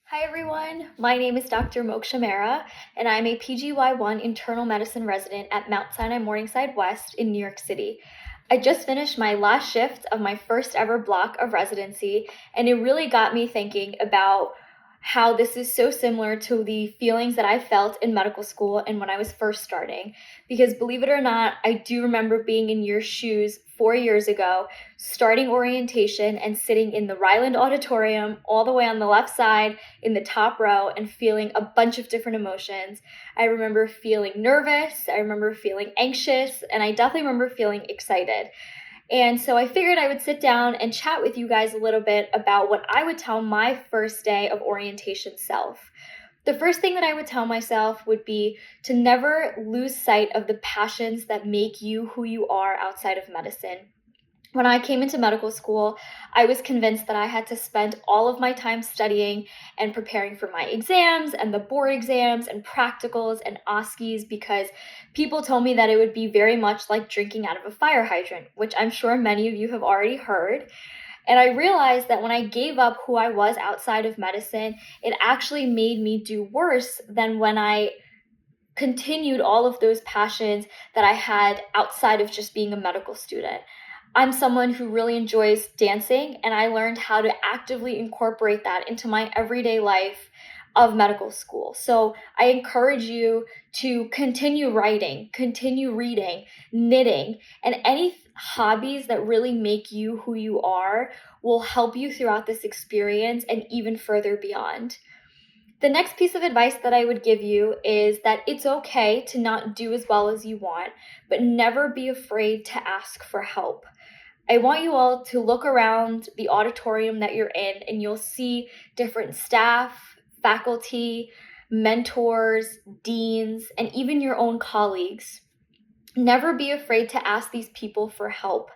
Hi everyone, my name is Dr. Moksha Mehra, and I'm a PGY1 internal medicine resident at Mount Sinai Morningside West in New York City. I just finished my last shift of my first ever block of residency, and it really got me thinking about how this is so similar to the feelings that I felt in medical school and when I was first starting. Because believe it or not, I do remember being in your shoes 4 years ago, starting orientation and sitting in the Ryland Auditorium all the way on the left side in the top row and feeling a bunch of different emotions. I remember feeling nervous, I remember feeling anxious, and I definitely remember feeling excited. And so I figured I would sit down and chat with you guys a little bit about what I would tell my first day of orientation self. The first thing that I would tell myself would be to never lose sight of the passions that make you who you are outside of medicine. When I came into medical school, I was convinced that I had to spend all of my time studying and preparing for my exams and the board exams and practicals and OSCEs because people told me that it would be very much like drinking out of a fire hydrant, which I'm sure many of you have already heard. And I realized that when I gave up who I was outside of medicine, it actually made me do worse than when I continued all of those passions that I had outside of just being a medical student. I'm someone who really enjoys dancing, and I learned how to actively incorporate that into my everyday life of medical school. So I encourage you to continue writing, continue reading, knitting, and any hobbies that really make you who you are will help you throughout this experience and even further beyond. The next piece of advice that I would give you is that it's okay to not do as well as you want, but never be afraid to ask for help. I want you all to look around the auditorium that you're in and you'll see different staff, faculty, mentors, deans, and even your own colleagues. Never be afraid to ask these people for help.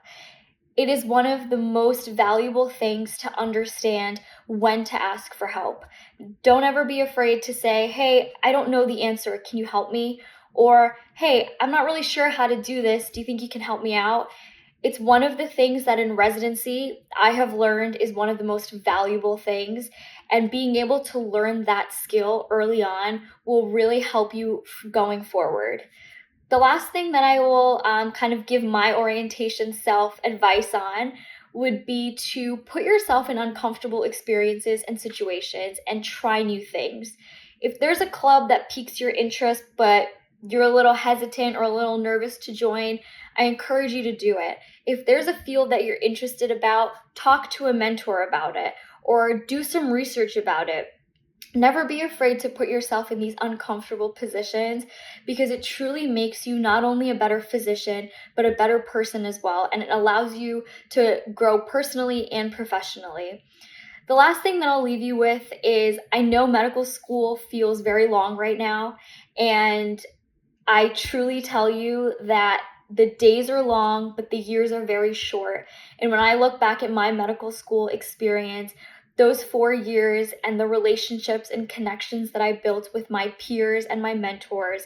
It is one of the most valuable things to understand when to ask for help. Don't ever be afraid to say, hey, I don't know the answer. Can you help me? Or, hey, I'm not really sure how to do this. Do you think you can help me out? It's one of the things that in residency I have learned is one of the most valuable things. And being able to learn that skill early on will really help you going forward. The last thing that I will kind of give my orientation self advice on would be to put yourself in uncomfortable experiences and situations and try new things. If there's a club that piques your interest, but you're a little hesitant or a little nervous to join, I encourage you to do it. If there's a field that you're interested about, talk to a mentor about it or do some research about it. Never be afraid to put yourself in these uncomfortable positions because it truly makes you not only a better physician, but a better person as well. And it allows you to grow personally and professionally. The last thing that I'll leave you with is I know medical school feels very long right now. And I truly tell you that the days are long, but the years are very short. And when I look back at my medical school experience, those 4 years and the relationships and connections that I built with my peers and my mentors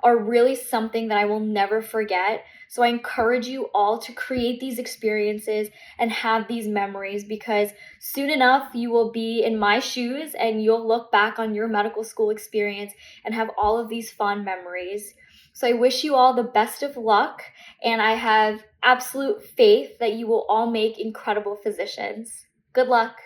are really something that I will never forget. So I encourage you all to create these experiences and have these memories because soon enough you will be in my shoes and you'll look back on your medical school experience and have all of these fond memories. So I wish you all the best of luck, and I have absolute faith that you will all make incredible physicians. Good luck.